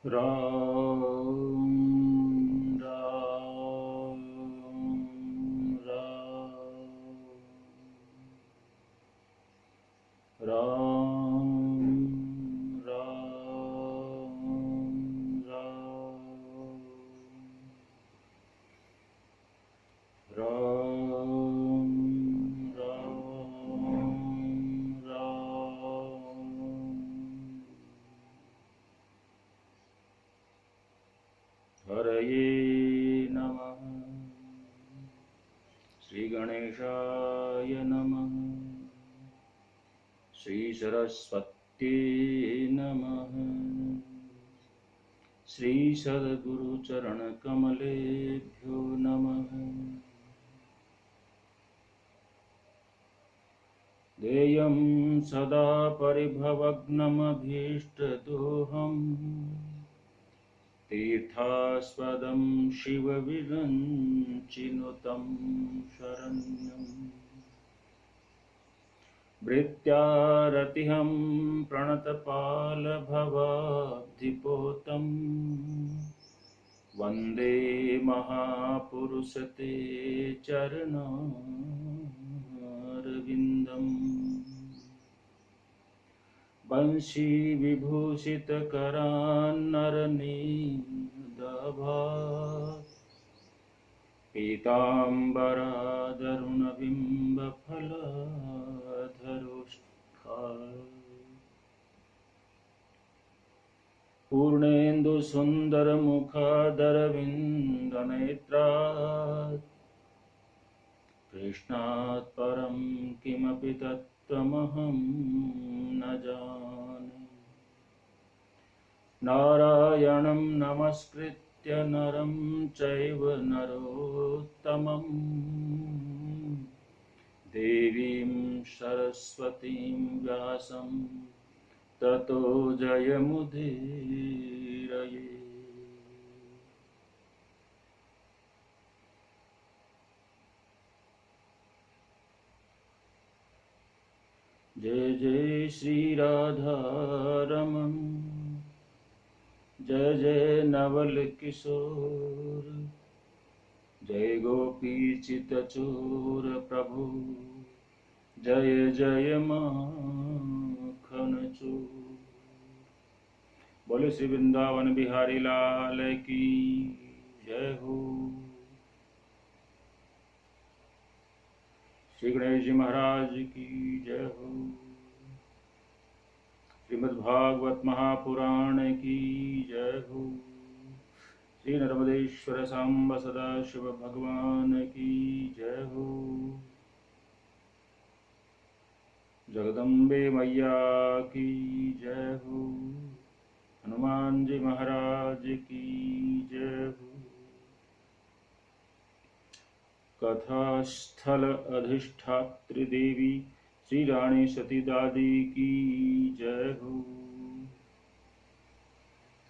राम राम राम राम राम राम राम राम राम हरये नमः। श्री गणेशाय नमः। श्री सरस्वत्यै नमः। श्री सद्गुरुचरणकमलेभ्यो नमः। देयं सदा परिभवग्नमभीष्टदोहम् तीर्थास्पदं शिवविरञ्चिनुतं शरण्यम् भृत्यारतिहं प्रणतपालभवाब्धिपोतं वन्दे महापुरुषते चरणारविन्दम् वंशी विभूषितकरान्नरनीदाभात् पीताम्बरादरुणबिम्बफलाधरोष्ठा पूर्णेन्दुसुन्दरमुखादरविन्दनेत्रात् कृष्णात् परं किमपि तत्त्वमहं न जाने। नारायणं नमस्कृत्य नरं चैव नरोत्तमं देवीं सरस्वतीं व्यासं ततो जयमुदीरये। जय जय श्री राधा रमण। जय जय नवल किशोर। जय गोपी चितचोर प्रभु। जय जय माखन चोर। बोले श्री वृंदावन बिहारी लाल की जय हो। श्री गणेश जी महाराज की जय हो। श्रीमद्भागवत महापुराण की जय हो। श्री नर्मदेश्वर सांब सदा शिव भगवान की जय हो। जगदम्बे मैया की जय हो। हनुमान जी महाराज की जय हो। कथास्थल अधिष्ठात्री देवी श्री रानी सती दादी की जय हो।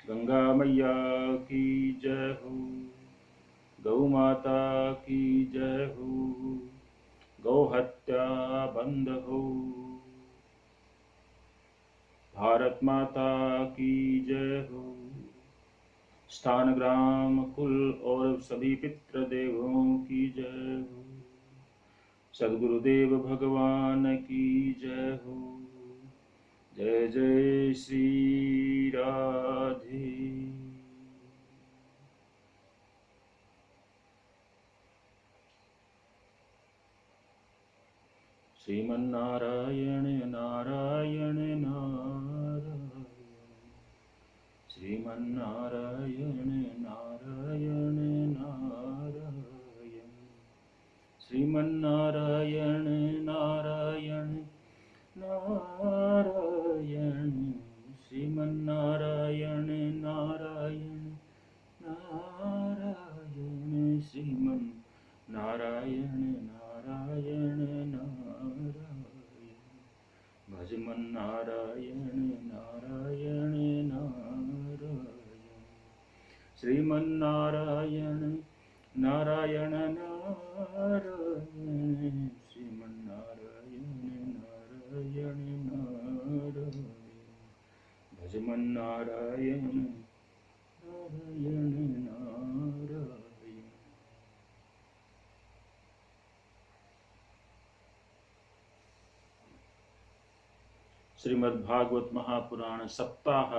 गंगा मैया की जय हो। गौ माता की जय हो। गौ हत्या बंद हो। भारत माता की जय हो। स्थान ग्राम कुल और सभी पितृ देवों की जय हो। सद्गुरुदेव भगवान की जय हो। जय जय श्री राधे। श्रीमन्नारायण नारायण नारायण। श्रीमन्नारायण नारायण नारायण। श्रीमन्नारायण नारायण नारायण। श्रीमन्नारायण नारायण नारायण। श्रीमन्नारायण नारायण नारायण। भजमन्नारायण नारायण नारायण। श्रीमन्नारायण नारायण नारायण। श्रीमन्नारायण नारायण नारायण। भजमन्नारायण श्रीमद्भागवत महापुराण सप्ताह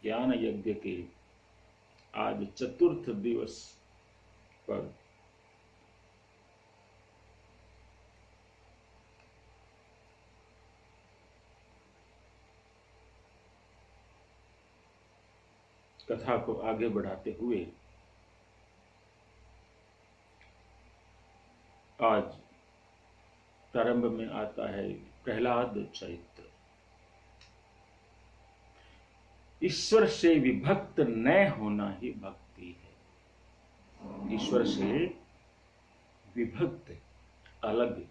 ज्ञान यज्ञ के आज चतुर्थ दिवस पर कथा को आगे बढ़ाते हुए आज प्रारंभ में आता है प्रहलाद चरित्र। ईश्वर से विभक्त न होना ही भक्ति है। ईश्वर से विभक्त अलग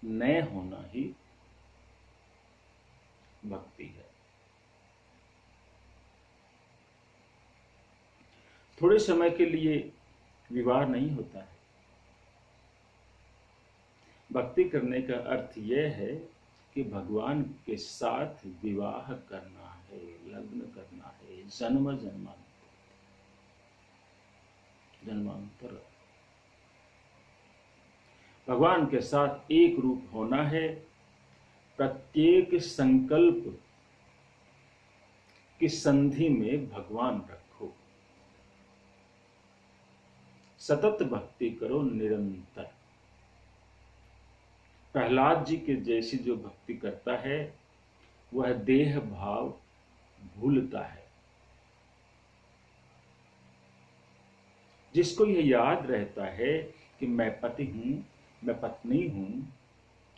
न होना ही भक्ति है। थोड़े समय के लिए विवाह नहीं होता है। भक्ति करने का अर्थ यह है कि भगवान के साथ विवाह करना है, लग्न करना है, जन्म जन्मांतर भगवान के साथ एक रूप होना है। प्रत्येक संकल्प की संधि में भगवान रखो। सतत भक्ति करो निरंतर। प्रहलाद जी के जैसी जो भक्ति करता है वह देह भाव भूलता है। जिसको यह याद रहता है कि मैं पति हूं, मैं पत्नी हूं,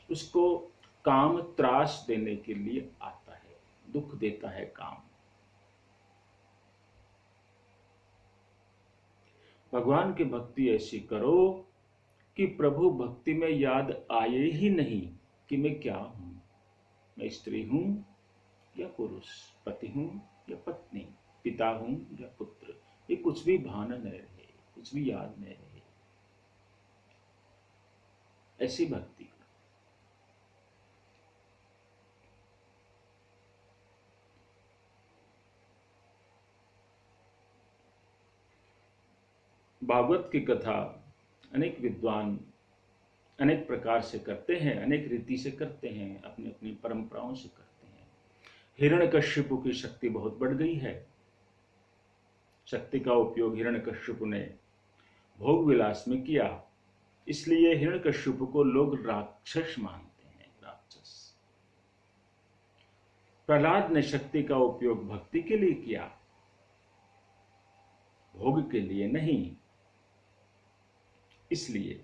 उसको काम त्रास देने के लिए आता है, दुख देता है काम। भगवान की भक्ति ऐसी करो कि प्रभु भक्ति में याद आए ही नहीं कि मैं क्या हूं, मैं स्त्री हूं या पुरुष, पति हूं या पत्नी, पिता हूं या पुत्र, ये कुछ भी भान न रहे, कुछ भी याद न रहे। ऐसी भक्ति भागवत की कथा अनेक विद्वान अनेक प्रकार से करते हैं, अनेक रीति से करते हैं, अपनी अपनी परंपराओं से करते हैं। हिरण्यकश्यपु की शक्ति बहुत बढ़ गई है। शक्ति का उपयोग हिरण्यकश्यपु ने भोग विलास में किया, इसलिए हिरण्यकश्यपु को लोग राक्षस मानते हैं, राक्षस। प्रहलाद ने शक्ति का उपयोग भक्ति के लिए किया, भोग के लिए नहीं, इसलिए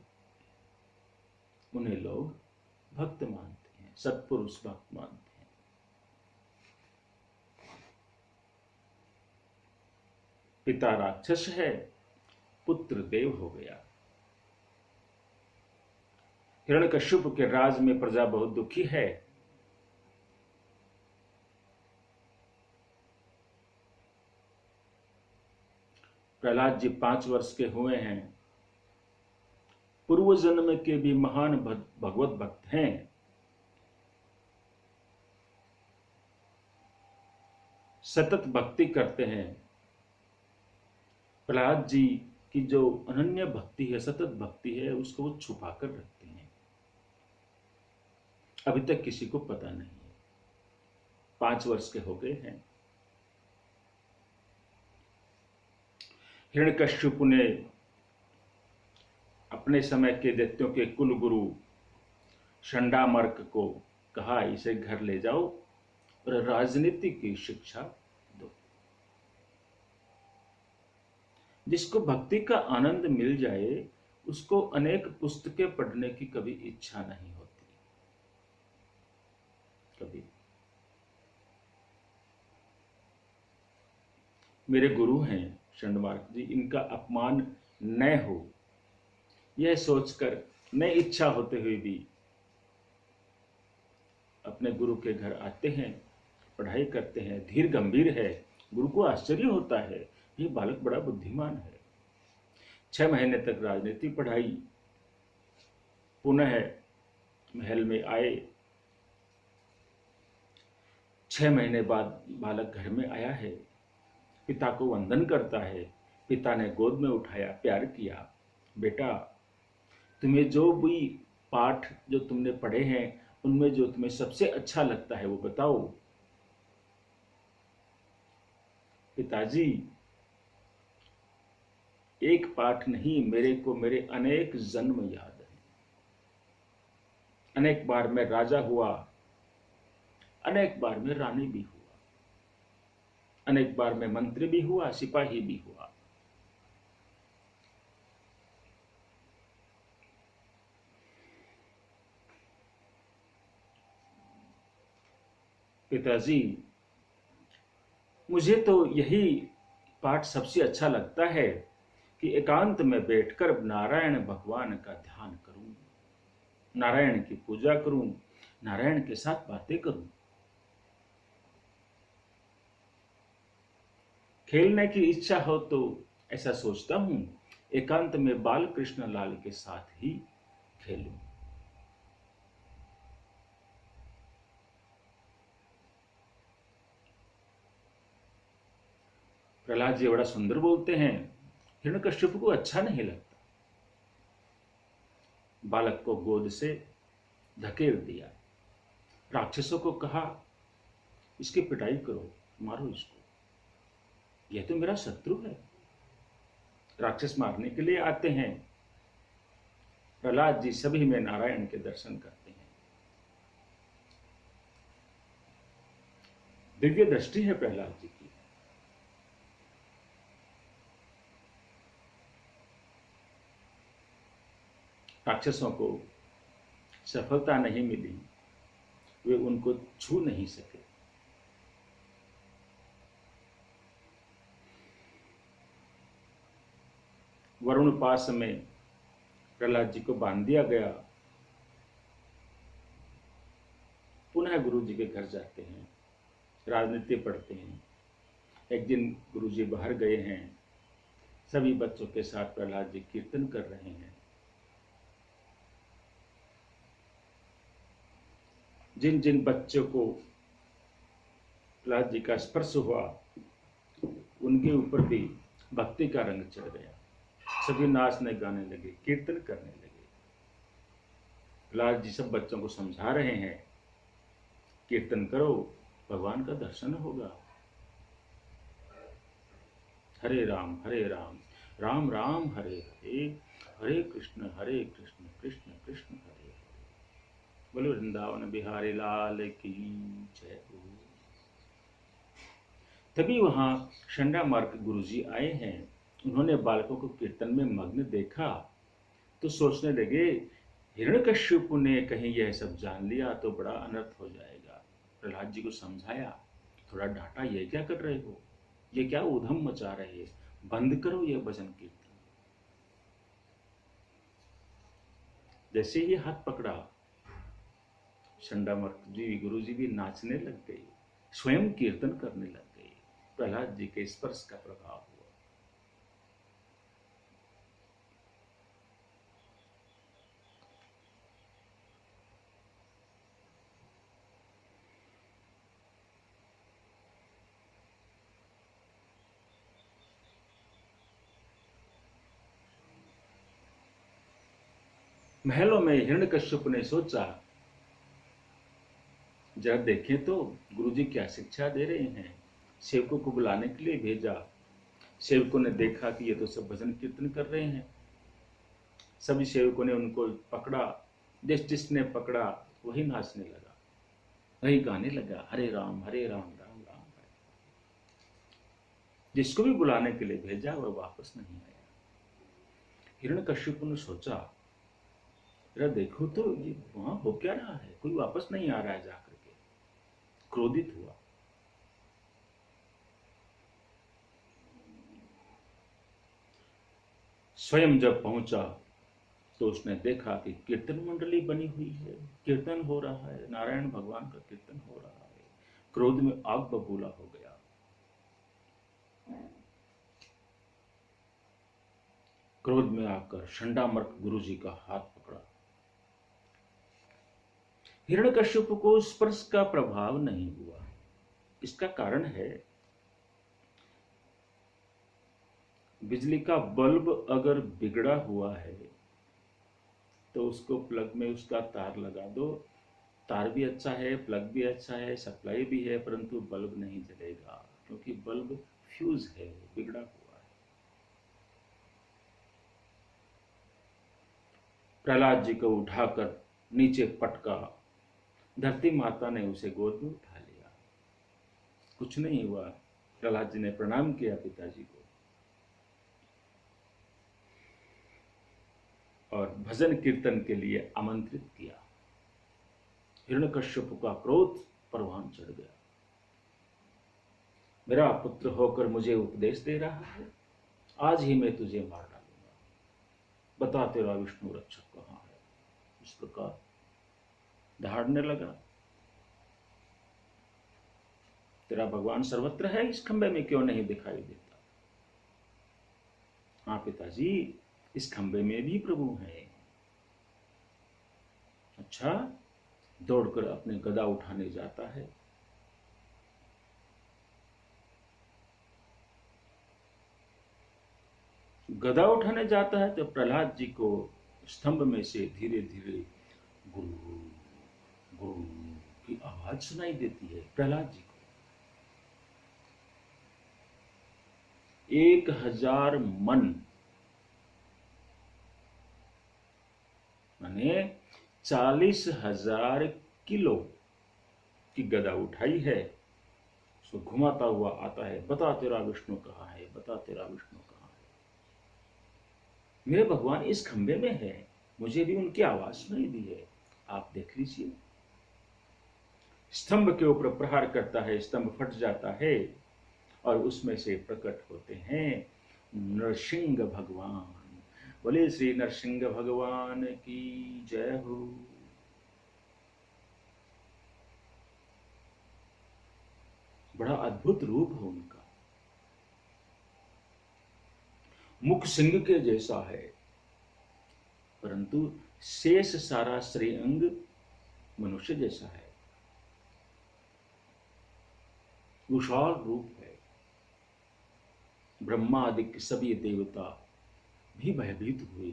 उन्हें लोग भक्त मानते हैं, सत्पुरुष भक्त मानते हैं। पिता राक्षस है, पुत्र देव हो गया। हिरण्यकश्यप के राज में प्रजा बहुत दुखी है। प्रहलाद जी 5 वर्ष के हुए हैं, पूर्व जन्म के भी महान भगवत भक्त हैं। सतत भक्ति करते हैं। प्रहलाद जी की जो अनन्य भक्ति है, सतत भक्ति है, उसको वो छुपा कर रखते हैं, अभी तक किसी को पता नहीं है। 5 वर्ष के हो गए हैं। हिरण्यकश्यप ने अपने समय के दैत्यों के कुल गुरु शंडामर्क को कहा, इसे घर ले जाओ और राजनीति की शिक्षा दो। जिसको भक्ति का आनंद मिल जाए उसको अनेक पुस्तकें पढ़ने की कभी इच्छा नहीं होती। कभी मेरे गुरु हैं शंडमार्क जी, इनका अपमान न हो, यह सोचकर न इच्छा होते हुए भी अपने गुरु के घर आते हैं, पढ़ाई करते हैं। धीर गंभीर है। गुरु को आश्चर्य होता है, ये बालक बड़ा बुद्धिमान है। 6 महीने तक राजनीति पढ़ाई, पुनः महल में आए। 6 महीने बाद बालक घर में आया है, पिता को वंदन करता है। पिता ने गोद में उठाया, प्यार किया। बेटा, तुम्हें जो भी पाठ जो तुमने पढ़े हैं उनमें जो तुम्हें सबसे अच्छा लगता है वो बताओ। पिताजी, एक पाठ नहीं, मेरे को मेरे अनेक जन्म याद है। अनेक बार मैं राजा हुआ, अनेक बार मैं रानी भी हुआ, अनेक बार मैं मंत्री भी हुआ, सिपाही भी हुआ। पिताजी, मुझे तो यही पाठ सबसे अच्छा लगता है कि एकांत में बैठकर नारायण भगवान का ध्यान करूं, नारायण की पूजा करूं, नारायण के साथ बातें करूं। खेलने की इच्छा हो तो ऐसा सोचता हूं एकांत में बाल कृष्ण लाल के साथ ही खेलूं। प्रहलाद जी बड़ा सुंदर बोलते हैं। हिरण्यकश्यप को अच्छा नहीं लगता। बालक को गोद से धकेल दिया। राक्षसों को कहा, इसकी पिटाई करो, मारो इसको, यह तो मेरा शत्रु है। राक्षस मारने के लिए आते हैं। प्रहलाद जी सभी में नारायण के दर्शन करते हैं। दिव्य दृष्टि है प्रहलाद जी की। राक्षसों को सफलता नहीं मिली, वे उनको छू नहीं सके। वरुण पास में प्रहलाद जी को बांध दिया गया। पुनः गुरु जी के घर जाते हैं, राजनीति पढ़ते हैं। एक दिन गुरु जी बाहर गए हैं, सभी बच्चों के साथ प्रहलाद जी कीर्तन कर रहे हैं। जिन जिन बच्चों को प्रहलाद जी का स्पर्श हुआ, उनके ऊपर भी भक्ति का रंग चढ़ गया। सभी नाचने गाने लगे, कीर्तन करने लगे। प्रहलाद जी सब बच्चों को समझा रहे हैं, कीर्तन करो, भगवान का दर्शन होगा। हरे राम राम राम हरे हरे, हरे कृष्ण कृष्ण कृष्ण हरे हरे। बोलो वृंदावन बिहारी लाल की जय हो। तभी वहां शंडा मार्ग गुरुजी आए हैं। उन्होंने बालकों को कीर्तन में मग्न देखा तो सोचने लगे, हिरण्यकश्यप ने कहीं यह सब जान लिया तो बड़ा अनर्थ हो जाएगा। प्रहलाद जी को समझाया, थोड़ा डांटा, ये क्या कर रहे हो, ये क्या ऊधम मचा रहे हैं, बंद करो ये भजन कीर्तन। जैसे ही हाथ पकड़ा, शंडामर्क जी गुरु जी भी नाचने लग गए, स्वयं कीर्तन करने लग गए। प्रहलाद जी के स्पर्श का प्रभाव हुआ। महलों में हिरण्यकश्यप ने सोचा, जरा देखें तो गुरुजी क्या शिक्षा दे रहे हैं। सेवकों को बुलाने के लिए भेजा। सेवकों ने देखा कि ये तो सब भजन कीर्तन कर रहे हैं। सभी सेवकों ने उनको पकड़ा, जिस जिसने पकड़ा वही नाचने लगा, वही गाने लगा, हरे राम राम राम हरे। जिसको भी बुलाने के लिए भेजा वह वापस नहीं आया। हिरण्यकश्यप ने सोचा, जरा देखो तो ये वहां हो क्या रहा है, कोई वापस नहीं आ रहा है जाकर के। क्रोधित हुआ। स्वयं जब पहुंचा तो उसने देखा कि कीर्तन मंडली बनी हुई है, कीर्तन हो रहा है, नारायण भगवान का कीर्तन हो रहा है। क्रोध में आग बबूला हो गया। क्रोध में आकर शंडामर्क गुरुजी का हाथ पकड़ा। हिरण्यकश्यप को स्पर्श का प्रभाव नहीं हुआ। इसका कारण है, बिजली का बल्ब अगर बिगड़ा हुआ है तो उसको प्लग में उसका तार लगा दो, तार भी अच्छा है, प्लग भी अच्छा है, सप्लाई भी है, परंतु बल्ब नहीं जलेगा, क्योंकि बल्ब फ्यूज है, बिगड़ा हुआ है। प्रहलाद जी को उठाकर नीचे पटका, धरती माता ने उसे गोद में उठा लिया। कुछ नहीं हुआ। प्रहलाद जी ने प्रणाम किया पिताजी को और भजन कीर्तन के लिए आमंत्रित किया। हिरण्यकश्यप का क्रोध परवान चढ़ गया। मेरा पुत्र होकर मुझे उपदेश दे रहा है, आज ही मैं तुझे मार डालूंगा, बता तेरा विष्णु रक्षक कहाँ है। इस प्रकार दहाड़ने लगा। तेरा भगवान सर्वत्र है, इस खंबे में क्यों नहीं दिखाई देता? हाँ पिताजी, इस खंबे में भी प्रभु है। अच्छा, दौड़कर अपने गदा उठाने जाता है। गदा उठाने जाता है तो प्रहलाद जी को स्तंभ में से धीरे धीरे गुरु गुरु की आवाज सुनाई देती है। प्रहलाद जी को 1000 मन माने 40,000 किलो की गदा उठाई है। उसको घुमाता हुआ आता है, बता तेरा विष्णु कहाँ है, बता तेरा विष्णु कहाँ है। मेरे भगवान इस खंबे में है, मुझे भी उनकी आवाज सुनाई दी है, आप देख लीजिए। स्तंभ के ऊपर प्रहार करता है, स्तंभ फट जाता है और उसमें से प्रकट होते हैं नरसिंह भगवान। बोले श्री नरसिंह भगवान की जय हो। बड़ा अद्भुत रूप है उनका। मुख सिंह के जैसा है, परंतु शेष सारा श्रीअंग मनुष्य जैसा है। विशाल रूप है। ब्रह्मा आदि के सभी देवता भी भयभीत हुए।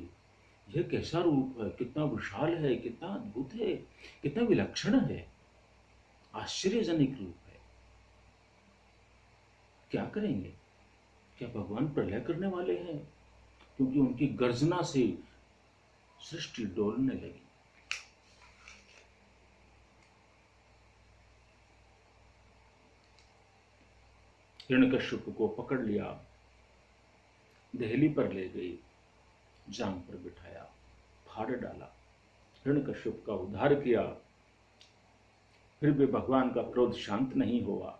यह कैसा रूप है, कितना विशाल है, कितना अद्भुत है, कितना विलक्षण है, आश्चर्यजनक रूप है। क्या करेंगे? क्या भगवान प्रलय करने वाले हैं? क्योंकि उनकी गर्जना से सृष्टि डोलने लगी। हिरण्यकश्यप को पकड़ लिया, दहली पर ले गई, जांग पर बिठाया, फाड़ डाला, हिरण्यकश्यप का उद्धार किया। फिर भी भगवान का क्रोध शांत नहीं हुआ।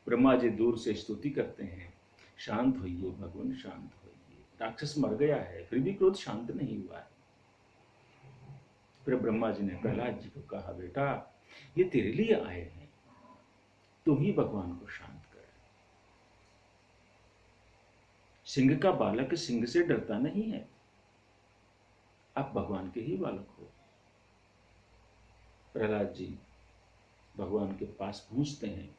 ब्रह्मा जी दूर से स्तुति करते हैं, शांत होइए भगवान, शांत होइए। राक्षस मर गया है, फिर भी क्रोध शांत नहीं हुआ है। फिर ब्रह्मा जी ने प्रहलाद जी को कहा, बेटा ये तेरे लिए आए हैं, तू ही भगवान को शांत कर। सिंह का बालक सिंह से डरता नहीं है, आप भगवान के ही बालक हो। प्रहलाद जी भगवान के पास पहुंचते हैं।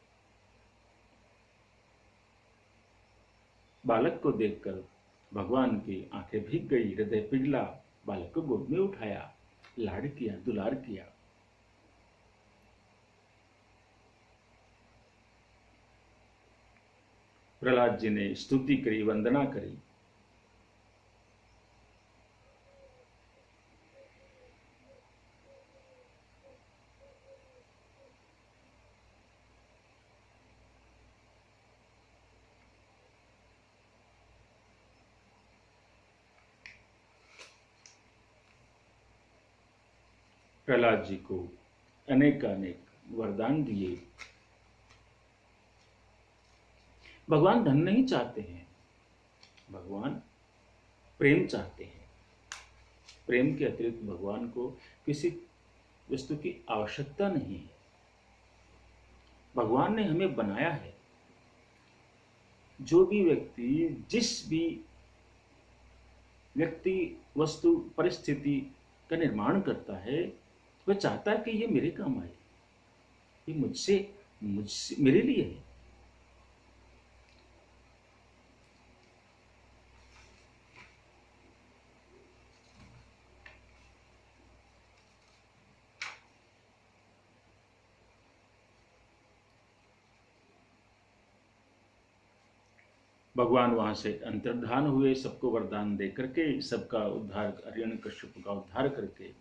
बालक को देखकर भगवान की आंखें भीग गई, हृदय पिघला। बालक को गोद में उठाया, लाड़ किया, दुलार किया। प्रहलाद जी ने स्तुति करी, वंदना करी। प्रहलाद जी को अनेक वरदान दिए। भगवान धन नहीं चाहते हैं, भगवान प्रेम चाहते हैं। प्रेम के अतिरिक्त भगवान को किसी वस्तु की आवश्यकता नहीं है। भगवान ने हमें बनाया है। जो भी व्यक्ति जिस भी व्यक्ति वस्तु परिस्थिति का निर्माण करता है, वह चाहता है कि ये मेरे काम आए, ये मुझसे मुझसे मेरे लिए है। भगवान वहां से अंतर्धान हुए, सबको वरदान दे करके, सबका उद्धार, हिरण्यकश्यप का उद्धार करके।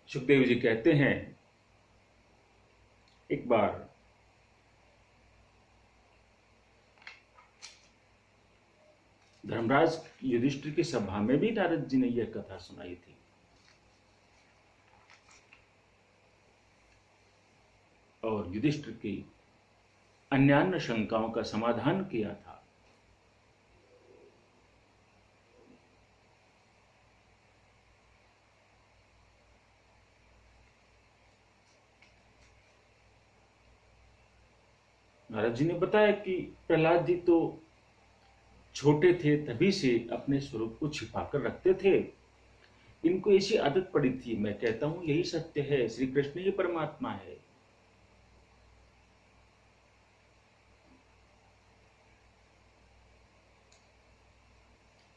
सुखदेव जी कहते हैं, एक बार धर्मराज युधिष्ठिर की सभा में भी नारद जी ने यह कथा सुनाई थी। और युधिष्ठिर की अन्यान्य शंकाओं का समाधान किया था। नारद जी ने बताया कि प्रहलाद जी तो छोटे थे, तभी से अपने स्वरूप को छिपाकर रखते थे। इनको ऐसी आदत पड़ी थी। मैं कहता हूं यही सत्य है, श्री कृष्ण ही परमात्मा है।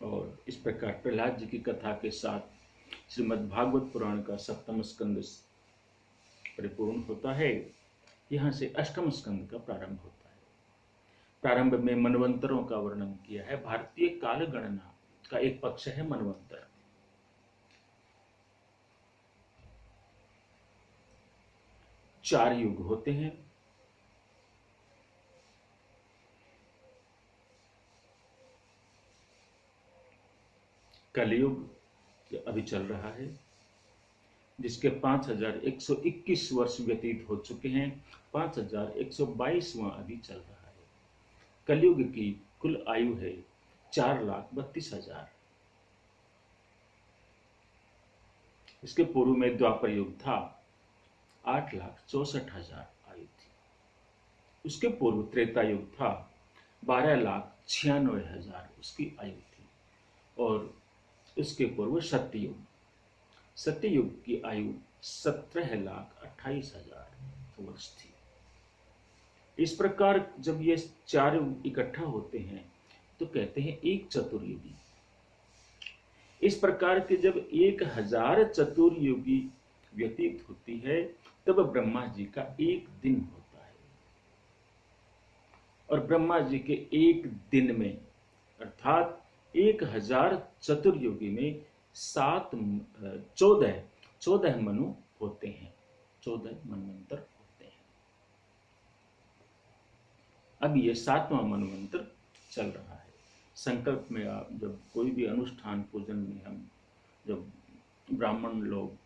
और इस प्रकार प्रहलाद जी की कथा के साथ श्रीमद् भागवत पुराण का 7वां स्कंद परिपूर्ण होता है। यहां से 8वां स्कंद का प्रारंभ होता है। प्रारंभ में मनवंतरों का वर्णन किया है। भारतीय काल गणना का एक पक्ष है मनवंतर। चार युग होते हैं। कलयुग अभी चल रहा है, जिसके 5121 वर्ष व्यतीत हो चुके हैं। 5122वां अभी चल रहा है। कलयुग की कुल आयु है 4,32,000। इसके पूर्व में द्वापर युग था, 8,64,000 आयु थी। उसके पूर्व त्रेता युग था, 12,96,000 उसकी आयु थी। और उसके पूर्व सत्ययुग, सत्ययुग की आयु 17,28,000 वर्ष थी। इस प्रकार जब ये चार युग इकट्ठा होते हैं तो कहते हैं एक चतुर्युगी। इस प्रकार के जब 1000 चतुर्युगी व्यतीत होती है, तब ब्रह्मा जी का एक दिन होता है। और ब्रह्मा जी के एक दिन में, अर्थात 1000 चतुर्युगी में 14 मनु होते हैं, 14 मनवंतर होते हैं। अब ये 7वां मनवंतर चल रहा है। संकल्प में आप जब कोई भी अनुष्ठान पूजन में हम जब ब्राह्मण लोग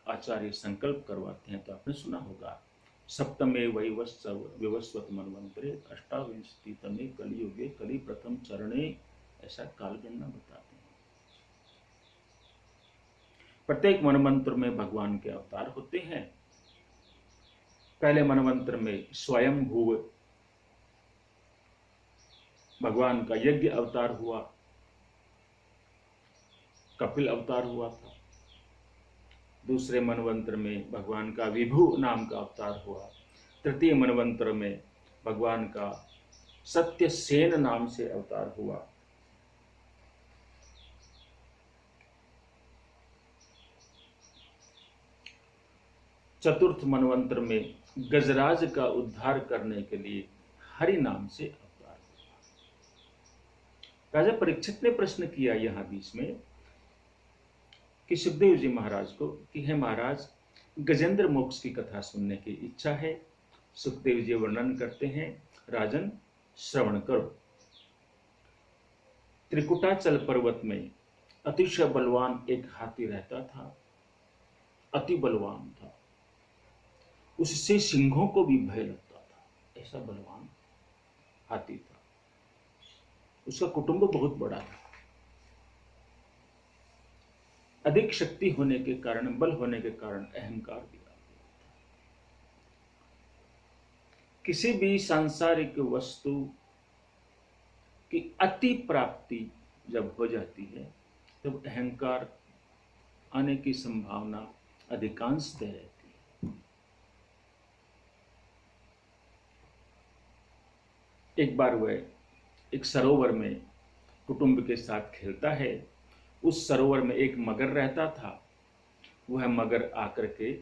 आचार्य संकल्प करवाते हैं तो आपने सुना होगा, सप्तमे विवस्वत मनवंतरे अष्टाविंशतितमे कलियुगे कलि प्रथम चरणे, ऐसा कालगणना बताते हैं। प्रत्येक मनवंतर में भगवान के अवतार होते हैं। पहले मनवंतर में स्वयं भूव भगवान का यज्ञ अवतार हुआ, कपिल अवतार हुआ था। दूसरे मनवंतर में भगवान का विभु नाम का अवतार हुआ। तृतीय मनवंतर में भगवान का सत्यसेन नाम से अवतार हुआ। चतुर्थ मनवंतर में गजराज का उद्धार करने के लिए हरि नाम से अवतार हुआ। राजा परीक्षित ने प्रश्न किया यहां बीच में कि सुखदेव जी महाराज को कि हे महाराज, गजेंद्र मोक्ष की कथा सुनने की इच्छा है। सुखदेव जी वर्णन करते हैं, राजन श्रवण करो। त्रिकुटाचल पर्वत में अतिशय बलवान एक हाथी रहता था, अति बलवान था। उससे सिंहों को भी भय लगता था, ऐसा बलवान हाथी था। उसका कुटुंब बहुत बड़ा था। अधिक शक्ति होने के कारण, बल होने के कारण अहंकार भी आ गया था। किसी भी सांसारिक वस्तु की अति प्राप्ति जब हो जाती है तब अहंकार आने की संभावना अधिकांशतः रहती है। एक बार वह एक सरोवर में कुटुंब के साथ खेलता है। उस सरोवर में एक मगर रहता था। वह मगर आकर के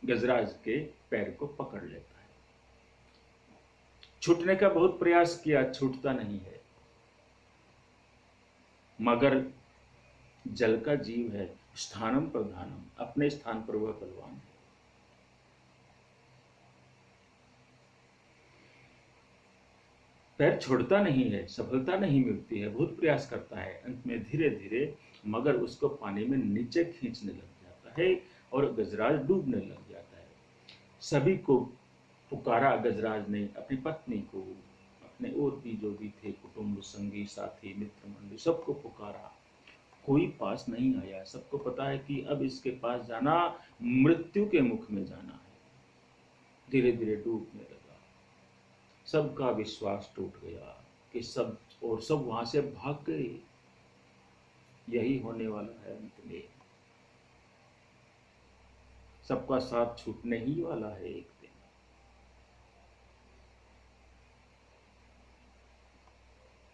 गजराज के पैर को पकड़ लेता है। छूटने का बहुत प्रयास किया, छूटता नहीं है। मगर जल का जीव है, स्थानम प्रधानम, अपने स्थान पर वह बलवान है। पैर छोड़ता नहीं है, सफलता नहीं मिलती है, बहुत प्रयास करता है। अंत में धीरे धीरे मगर उसको पानी में नीचे खींचने लग जाता है और गजराज डूबने लग जाता है। सभी को पुकारा गजराज ने, अपनी पत्नी को, अपने और भी जो भी थे कुटुंब, संगी, साथी, मित्र मंडली, सबको पुकारा। कोई पास नहीं आया। सबको पता है कि अब इसके पास जाना मृत्यु के मुख में जाना है। धीरे धीरे डूबने लगा। सबका विश्वास टूट गया कि सब वहां से भाग गए। यही होने वाला है अंत में। सबका साथ छूटने ही वाला है एक दिन।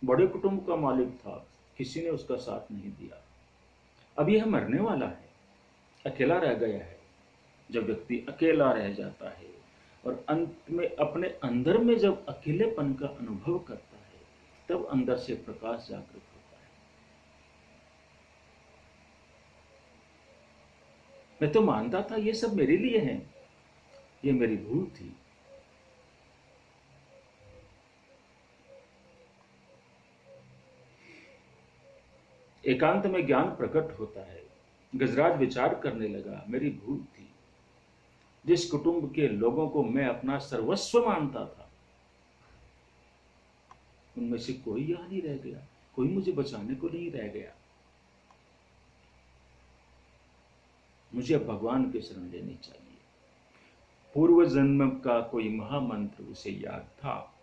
बड़े कुटुंब का मालिक था, किसी ने उसका साथ नहीं दिया। अब यह मरने वाला है, अकेला रह गया है। जब व्यक्ति अकेला रह जाता है और अंत में अपने अंदर में जब अकेलेपन का अनुभव करता है, तब अंदर से प्रकाश जागृत होता है। मैं तो मानता था ये सब मेरे लिए है, ये मेरी भूल थी। एकांत में ज्ञान प्रकट होता है। गजराज विचार करने लगा, मेरी भूल थी। जिस कुटुंब के लोगों को मैं अपना सर्वस्व मानता था, उनमें से कोई यहां नहीं रह गया, कोई मुझे बचाने को नहीं रह गया। मुझे अब भगवान की शरण लेनी चाहिए। पूर्व जन्म का कोई महामंत्र उसे याद था,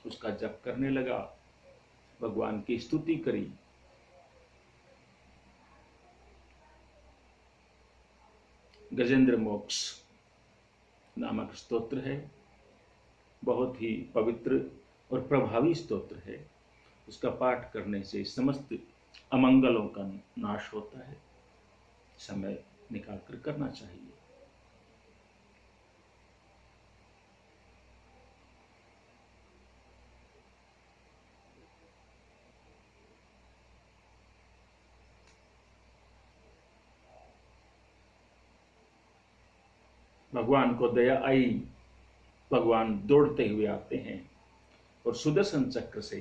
उसका जप करने लगा, भगवान की स्तुति करी। गजेंद्र मोक्ष नामक स्तोत्र है, बहुत ही पवित्र और प्रभावी स्तोत्र है। उसका पाठ करने से समस्त अमंगलों का नाश होता है। समय निकालकर करना चाहिए। भगवान को दया आई। भगवान दौड़ते हुए आते हैं और सुदर्शन चक्र से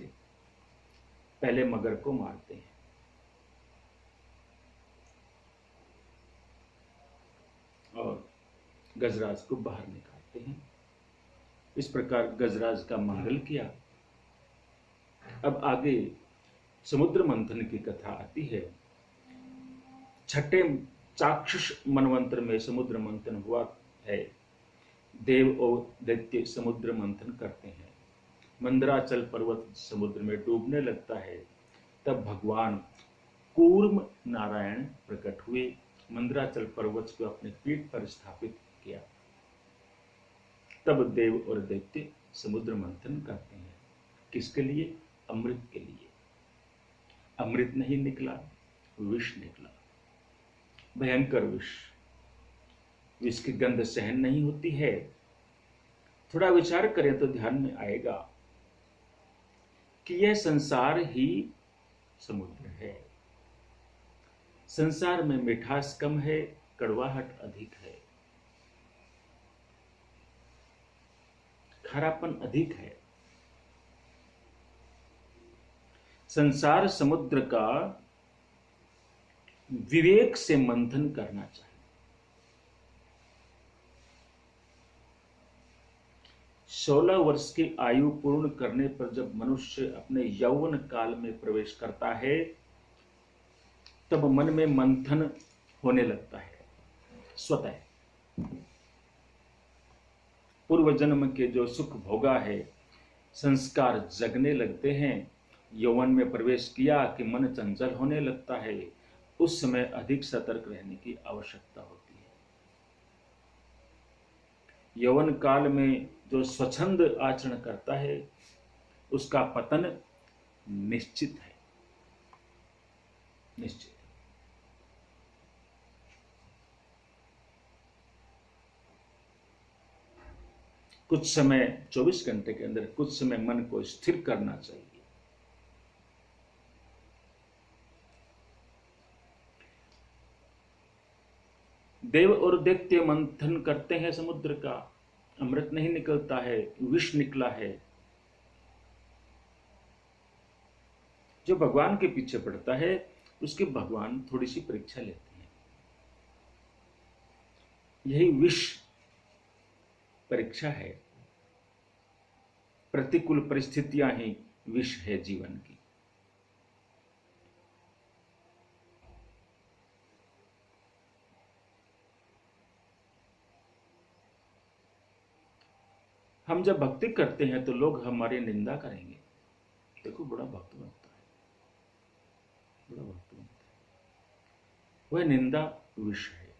पहले मगर को मारते हैं और गजराज को बाहर निकालते हैं। इस प्रकार गजराज का मंगल किया। अब आगे समुद्र मंथन की कथा आती है। छठे चाक्षुष मनवंतर में समुद्र मंथन हुआ है। देव और दैत्य समुद्र मंथन करते हैं। मंदराचल पर्वत समुद्र में डूबने लगता है। तब भगवान कूर्म नारायण प्रकट हुए, मंदराचल पर्वत को अपने पीठ पर स्थापित किया। तब देव और दैत्य समुद्र मंथन करते हैं। किसके लिए? अमृत के लिए। अमृत नहीं निकला, विष निकला, भयंकर विष। विष की गंध सहन नहीं होती है। थोड़ा विचार करें तो ध्यान में आएगा कि यह संसार ही समुद्र है। संसार में मिठास कम है, कड़वाहट अधिक है, खारापन अधिक है। संसार समुद्र का विवेक से मंथन करना चाहिए। 16 वर्ष की आयु पूर्ण करने पर जब मनुष्य अपने यौवन काल में प्रवेश करता है, तब मन में मंथन होने लगता है स्वतः। पूर्व जन्म के जो सुख भोगा है, संस्कार जगने लगते हैं। यौवन में प्रवेश किया कि मन चंचल होने लगता है। उस समय अधिक सतर्क रहने की आवश्यकता होती है। यौवन काल में जो स्वच्छंद आचरण करता है, उसका पतन निश्चित है, निश्चित। कुछ समय 24 घंटे के अंदर कुछ समय मन को स्थिर करना चाहिए। देव और दैत्य मंथन करते हैं समुद्र का, अमृत नहीं निकलता है, विष निकला है। जो भगवान के पीछे पड़ता है उसके भगवान थोड़ी सी परीक्षा लेते हैं। यही विष परीक्षा है। प्रतिकूल परिस्थितियां ही विष है जीवन की। हम जब भक्ति करते हैं तो लोग हमारी निंदा करेंगे। देखो बड़ा भक्त बनता है, बड़ा भक्त बनता है, वह निंदा विष है।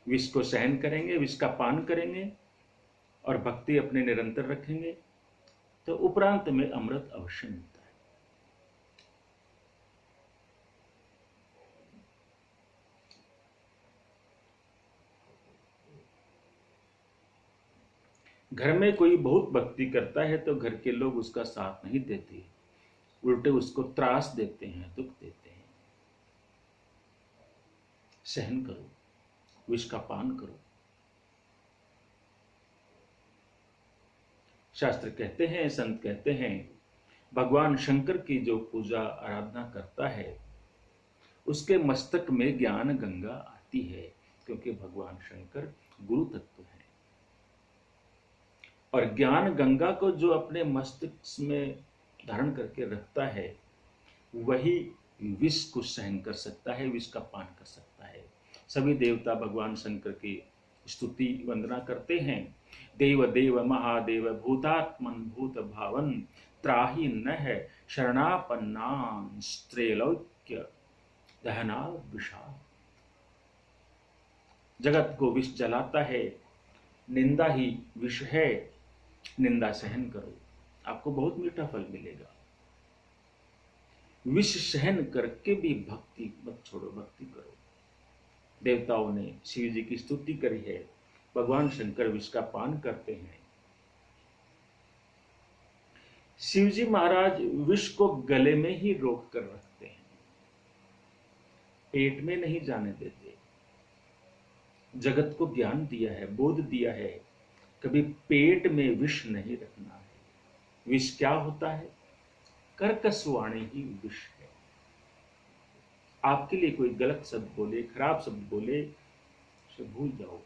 विष को सहन करेंगे, विष का पान करेंगे और भक्ति अपने निरंतर रखेंगे तो उपरांत में अमृत अवश्य मिलता है। घर में कोई बहुत भक्ति करता है तो घर के लोग उसका साथ नहीं देते, उल्टे उसको त्रास देते हैं, दुख देते हैं। सहन करो, विष का पान करो। शास्त्र कहते हैं, संत कहते हैं, भगवान शंकर की जो पूजा आराधना करता है उसके मस्तक में ज्ञान गंगा आती है, क्योंकि भगवान शंकर गुरु तत्व है। और ज्ञान गंगा को जो अपने मस्तिष्क में धारण करके रखता है वही विष को सहन कर सकता है, विष का पान कर सकता है। सभी देवता भगवान शंकर की स्तुति वंदना करते हैं। देव देव महादेव भूतात्मन भूत भावन त्राहि न है शरणापन्नान स्त्रैलोक्य दहना विषा। जगत को विष जलाता है, निंदा ही विष है। निंदा सहन करो, आपको बहुत मीठा फल मिलेगा। विष सहन करके भी भक्ति मत छोड़ो, भक्ति करो। देवताओं ने शिव जी की स्तुति करी है, भगवान शंकर विष का पान करते हैं। शिव जी महाराज विष को गले में ही रोक कर रखते हैं, पेट में नहीं जाने देते। जगत को ज्ञान दिया है, बोध दिया है, कभी पेट में विष नहीं रखना है। विष क्या होता है? कर्कश वाणी ही विष है। आपके लिए कोई गलत शब्द बोले, खराब शब्द बोले, उसे भूल जाओ।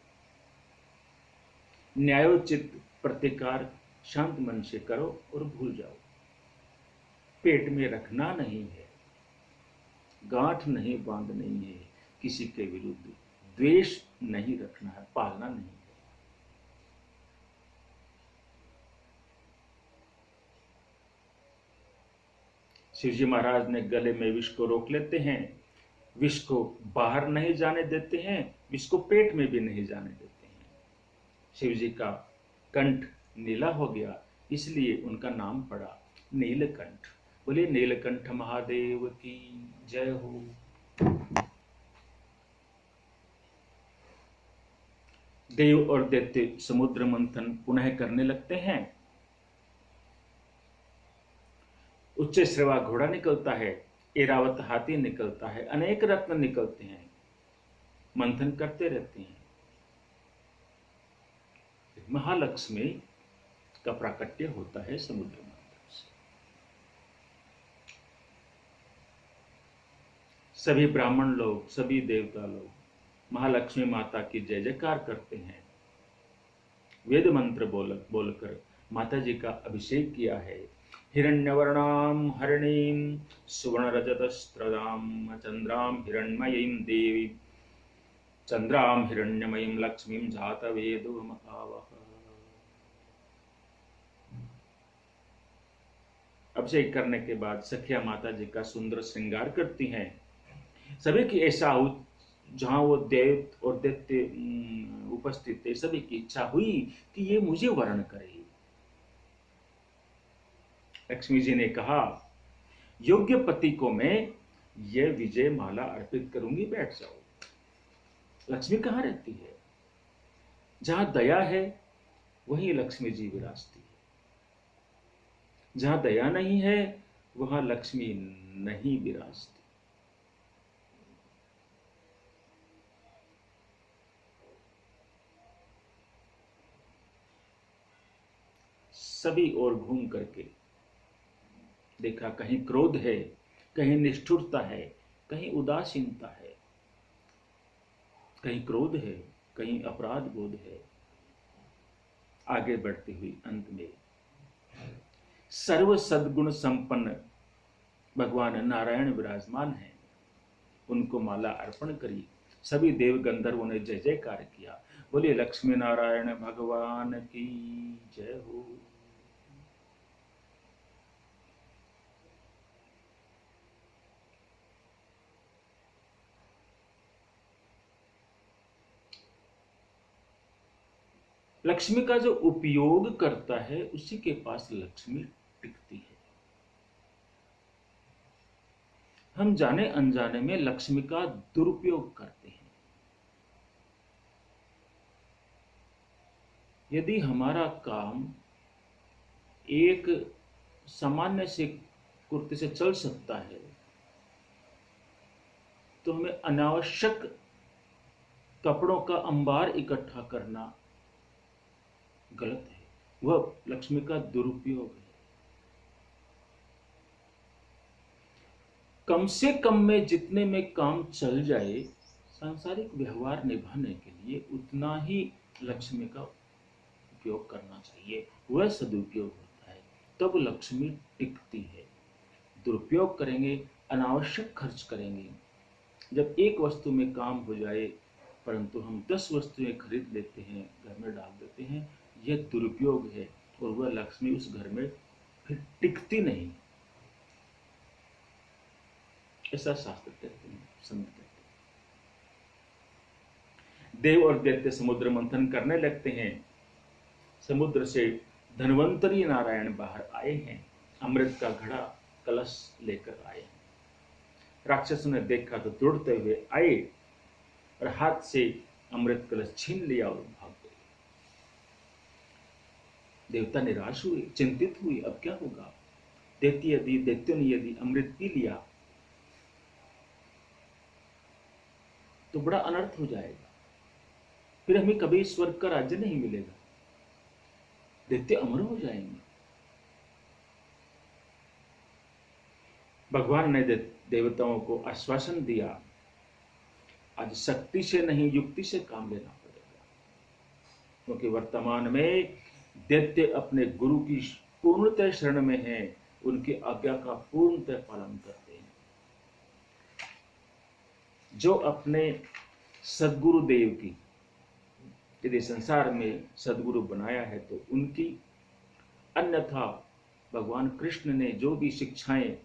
न्यायोचित प्रतिकार शांत मन से करो और भूल जाओ। पेट में रखना नहीं है, गांठ नहीं बांधनी है, किसी के विरुद्ध द्वेष नहीं रखना है, पालना नहीं है। शिवजी महाराज ने गले में विष को रोक लेते हैं, विष को बाहर नहीं जाने देते हैं, विष को पेट में भी नहीं जाने देते हैं। शिवजी का कंठ नीला हो गया, इसलिए उनका नाम पड़ा नीलकंठ। बोले नीलकंठ महादेव की जय हो। देव और दैत्य समुद्र मंथन पुनः करने लगते हैं। उच्च श्रवा घोड़ा निकलता है, एरावत हाथी निकलता है, अनेक रत्न निकलते हैं, मंथन करते रहते हैं। महालक्ष्मी का प्राकट्य होता है समुद्र मंथन से। सभी ब्राह्मण लोग, सभी देवता लोग महालक्ष्मी माता की जय जयकार करते हैं। वेद मंत्र बोलकर माता जी का अभिषेक किया है। हिरण्यवर्णां हरिणीं सुवर्णरजतस्त्रदां चंद्रां हिरण्मयीं देवी चंद्रां हिरण्यमयीं लक्ष्मीं जातवेदो मकावः। अभिषेक करने के बाद सखिया माता जी का सुंदर श्रृंगार करती हैं। सभी की ऐसा हो, जहां वो देव और दैत्य उपस्थित थे, सभी की इच्छा हुई कि ये मुझे वरण करे। लक्ष्मी जी ने कहा, योग्य पति को मैं यह विजय माला अर्पित करूंगी, बैठ जाओ। लक्ष्मी कहां रहती है? जहां दया है वहीं लक्ष्मी जी विराजती है, जहां दया नहीं है वहां लक्ष्मी नहीं विराजती। सभी ओर घूम करके देखा, कहीं क्रोध है, कहीं निष्ठुरता है, कहीं उदासीनता है, कहीं क्रोध है, कहीं अपराध बोध है। आगे बढ़ती हुई अंत में सर्व सद्गुण संपन्न भगवान नारायण विराजमान है, उनको माला अर्पण करी। सभी देव गंधर्वों ने जय जयकार किया। बोले लक्ष्मी नारायण भगवान की जय हो। लक्ष्मी का जो उपयोग करता है उसी के पास लक्ष्मी टिकती है। हम जाने अनजाने में लक्ष्मी का दुरुपयोग करते हैं। यदि हमारा काम एक सामान्य से कुर्ते से चल सकता है तो हमें अनावश्यक कपड़ों का अंबार इकट्ठा करना गलत है, वह लक्ष्मी का दुरुपयोग है। कम से कम में जितने में काम चल जाए, सांसारिक व्यवहार निभाने के लिए उतना ही लक्ष्मी का उपयोग करना चाहिए, वह सदुपयोग होता है, तब लक्ष्मी टिकती है। दुरुपयोग करेंगे, अनावश्यक खर्च करेंगे, जब एक वस्तु में काम हो जाए परंतु हम 10 वस्तुएं खरीद लेते हैं, घर में डाल देते हैं, यह दुरुपयोग है और वह लक्ष्मी उस घर में फिर टिकती नहीं। ऐसा शास्त्र कहते हैं, संत कहते हैं। देव और दैत्य समुद्र मंथन करने लगते हैं। समुद्र से धन्वंतरी नारायण बाहर आए हैं, अमृत का घड़ा कलश लेकर आए हैं। राक्षसों ने देखा तो दौड़ते हुए आए और हाथ से अमृत कलश छीन लिया और भाग गए। देवता निराश हुए, चिंतित हुए, अब क्या होगा। दैत्यों ने यदि अमृत पी लिया तो बड़ा अनर्थ हो जाएगा, फिर हमें कभी स्वर्ग का राज्य नहीं मिलेगा, दैत्य अमर हो जाएंगे। भगवान ने देवताओं को आश्वासन दिया, आज शक्ति से नहीं युक्ति से काम लेना पड़ेगा, क्योंकि वर्तमान में दैत्य अपने गुरु की पूर्णतः शरण में हैं, उनकी आज्ञा का पूर्णतः पालन करते हैं। जो अपने सद्गुरु देव की यदि संसार में सद्गुरु बनाया है तो उनकी, अन्यथा भगवान कृष्ण ने जो भी शिक्षाएं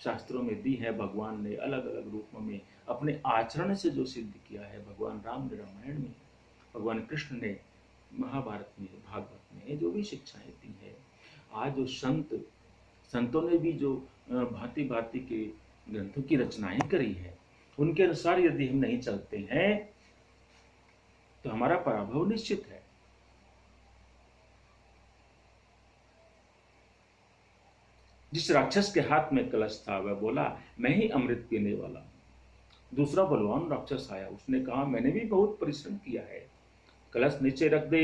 शास्त्रों में दी है, भगवान ने अलग अलग रूपों में अपने आचरण से जो सिद्ध किया है, भगवान राम ने रामायण में, भगवान कृष्ण ने महाभारत में, भागवत में जो भी शिक्षाएं दी है, आज जो संतों ने भी जो भांति भांति के ग्रंथों की रचनाएं करी है, उनके अनुसार यदि हम नहीं चलते हैं तो हमारा पराभव निश्चित है। जिस राक्षस के हाथ में कलश था वह बोला मैं ही अमृत पीने वाला हूं। दूसरा बलवान राक्षस आया, उसने कहा मैंने भी बहुत परिश्रम किया है, कलश नीचे रख दे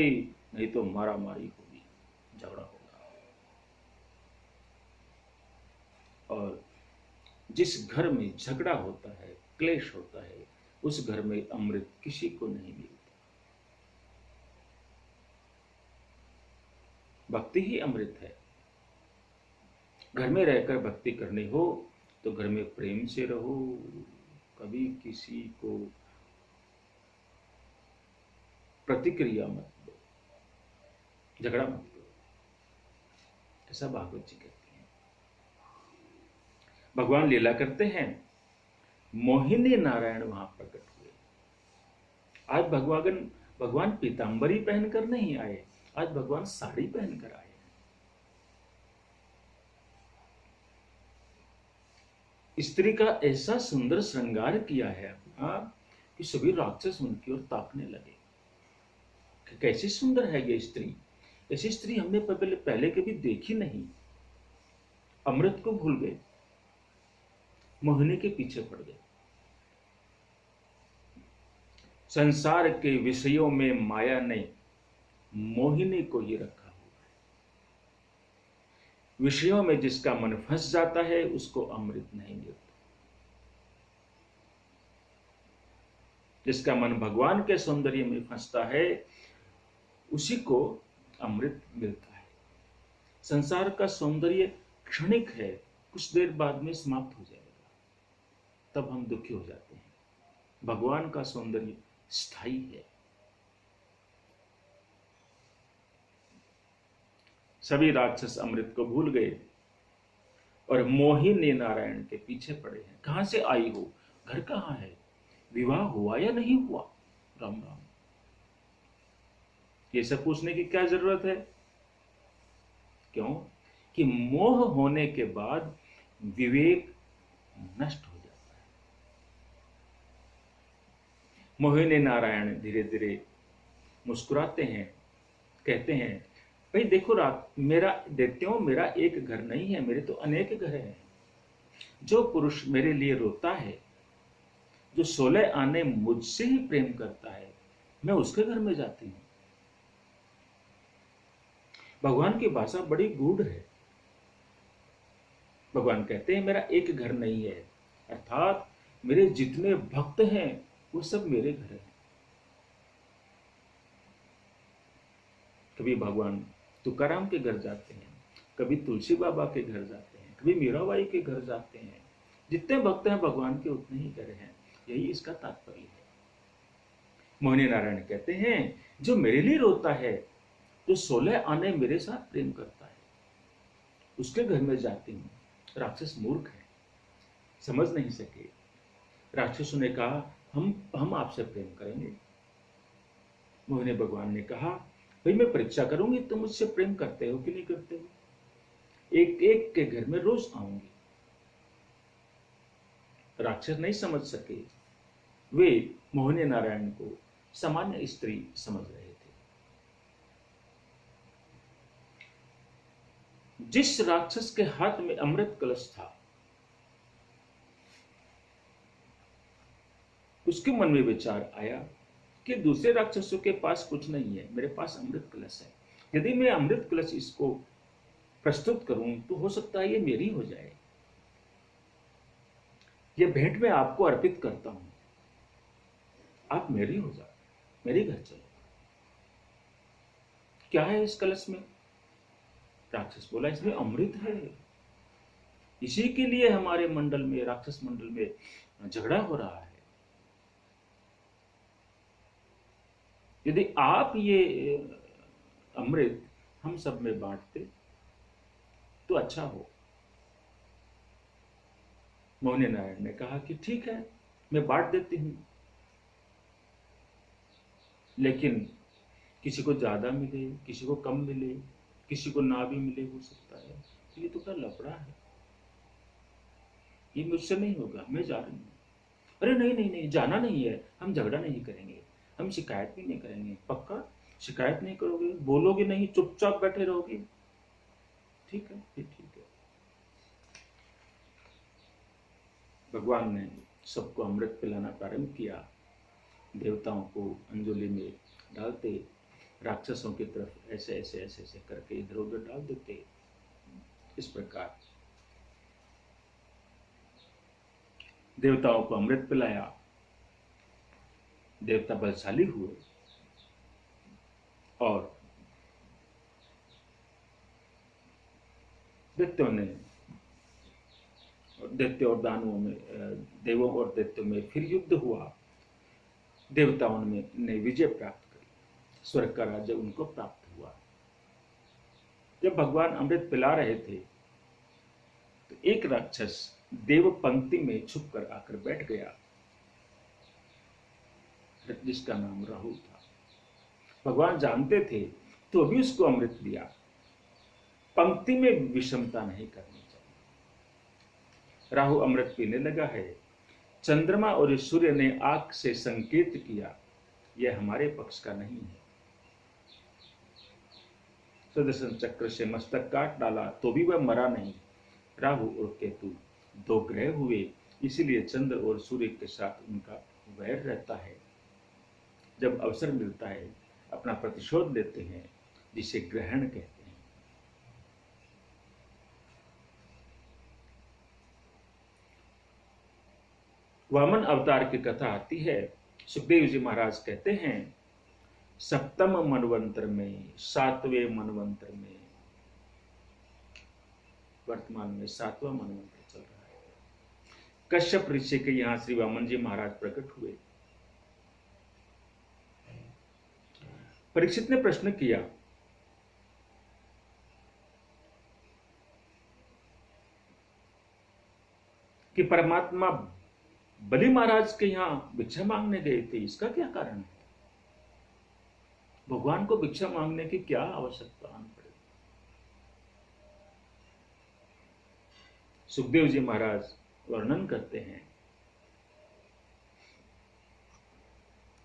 नहीं तो मारा मारी होगी, झगड़ा होगा। और जिस घर में झगड़ा होता है, क्लेश होता है, उस घर में अमृत किसी को नहीं मिलता। भक्ति ही अमृत है। घर में रहकर भक्ति करनी हो तो घर में प्रेम से रहो, कभी किसी को प्रतिक्रिया मत दो, झगड़ा मत करो, ऐसा भागवत जी कहते हैं। भगवान लीला करते हैं, मोहिनी नारायण वहां प्रकट हुए। आज भगवान पीतांबरी पहनकर नहीं आए, आज भगवान साड़ी पहनकर आए। स्त्री का ऐसा सुंदर श्रृंगार किया है अपना कि सभी राक्षस उनकी ओर ताकने लगे। कि कैसी सुंदर है ये स्त्री, ऐसी स्त्री हमने पहले कभी देखी नहीं। अमृत को भूल गए, मोहिनी के पीछे पड़ गए। संसार के विषयों में माया ने मोहिनी को ही रखा हुआ है। विषयों में जिसका मन फंस जाता है उसको अमृत नहीं मिलता। जिसका मन भगवान के सौंदर्य में फंसता है उसी को अमृत मिलता है। संसार का सौंदर्य क्षणिक है, कुछ देर बाद में समाप्त हो जाएगा, तब हम दुखी हो जाते हैं। भगवान का सौंदर्य स्थायी है। सभी राक्षस अमृत को भूल गए और मोहिनी नारायण के पीछे पड़े हैं। कहां से आई हो, घर कहां है, विवाह हुआ या नहीं हुआ, राम राम। ये सब पूछने की क्या जरूरत है? क्यों? कि मोह होने के बाद विवेक नष्ट हो जाता है। मोहिनी नारायण धीरे धीरे मुस्कुराते हैं, कहते हैं, भाई देखो मेरा दैत्यों, मेरा एक घर नहीं है, मेरे तो अनेक घर हैं। जो पुरुष मेरे लिए रोता है, जो 16 आने मुझसे ही प्रेम करता है, मैं उसके घर में जाती हूं। भगवान की भाषा बड़ी गूढ़ है। भगवान कहते हैं मेरा एक घर नहीं है, अर्थात मेरे जितने भक्त हैं वो सब मेरे घर हैं। कभी भगवान तुकाराम के घर जाते हैं, कभी तुलसी बाबा के घर जाते हैं, कभी मीराबाई के घर जाते हैं। जितने भक्त हैं भगवान के उतने ही घर हैं। यही इसका तात्पर्य है। मोहिनी नारायण कहते हैं जो मेरे लिए रोता है, जो 16 आने मेरे साथ प्रेम करता है, उसके घर में जाती हूं। राक्षस मूर्ख है, समझ नहीं सके। राक्षसों ने कहा हम आपसे प्रेम करेंगे। मोहिनी भगवान ने कहा भाई मैं परीक्षा करूंगी तुम मुझसे प्रेम करते हो कि नहीं करते हो। एक एक के घर में रोज आऊंगी। राक्षस नहीं समझ सके, वे मोहिनी नारायण को सामान्य स्त्री समझ रहे थे। जिस राक्षस के हाथ में अमृत कलश था, उसके मन में विचार आया कि दूसरे राक्षसों के पास कुछ नहीं है, मेरे पास अमृत कलश है। यदि मैं अमृत कलश इसको प्रस्तुत करूं तो हो सकता है ये मेरी हो जाए। ये भेंट मैं आपको अर्पित करता हूं, आप मेरी हो जाओ, मेरे घर चलो। क्या है इस कलश में? राक्षस बोला इसमें अमृत है। इसी के लिए हमारे मंडल में, राक्षस मंडल में झगड़ा हो रहा है। यदि आप ये अमृत हम सब में बांटते तो अच्छा हो। मोहिनी नारायण ने कहा कि ठीक है मैं बांट देती हूं, लेकिन किसी को ज्यादा मिले, किसी को कम मिले, किसी को ना भी मिले, हो सकता है। तो ये तो क्या लफड़ा है, ये मुझसे नहीं होगा, मैं जा रही हूं। अरे नहीं नहीं नहीं, जाना नहीं है, हम झगड़ा नहीं करेंगे, हम शिकायत भी नहीं करेंगे। पक्का शिकायत नहीं करोगे, बोलोगे नहीं, चुपचाप बैठे रहोगे? ठीक है फिर ठीक है। भगवान ने सबको अमृत पिलाना प्रारंभ किया। देवताओं को अंजलि में डालते, राक्षसों की तरफ ऐसे ऐसे ऐसे ऐसे करके इधर उधर डाल देते। इस प्रकार देवताओं को अमृत पिलाया। देवता बलशाली हुए और दैत्य और दानवों में, देवों और दैत्यों में फिर युद्ध हुआ। देवताओं ने विजय प्राप्त करी, स्वर्ग का राज्य उनको प्राप्त हुआ। जब भगवान अमृत पिला रहे थे तो एक राक्षस देव पंक्ति में छुपकर आकर बैठ गया, जिसका नाम राहु था। भगवान जानते थे तो भी उसको अमृत दिया। पंक्ति में विषमता नहीं करनी चाहिए। राहु अमृत पीने लगा है। चंद्रमा और सूर्य ने आंख से संकेत किया यह हमारे पक्ष का नहीं है। सुदर्शन चक्र से मस्तक काट डाला तो भी वह मरा नहीं। राहु और केतु दो ग्रह हुए, इसीलिए चंद्र और सूर्य के साथ उनका वैर रहता है। जब अवसर मिलता है अपना प्रतिशोध लेते हैं, जिसे ग्रहण कहते हैं। वामन अवतार की कथा आती है। सुखदेव जी महाराज कहते हैं, सप्तम मनवंतर में, 7वें मनवंतर में, वर्तमान में 7वां मनवंतर चल रहा है, कश्यप ऋषि के यहां श्री वामन जी महाराज प्रकट हुए। परीक्षित ने प्रश्न किया कि परमात्मा बलि महाराज के यहां भिक्षा मांगने गए थे, इसका क्या कारण है? भगवान को भिक्षा मांगने की क्या आवश्यकता आन पड़ी? सुखदेव जी महाराज वर्णन करते हैं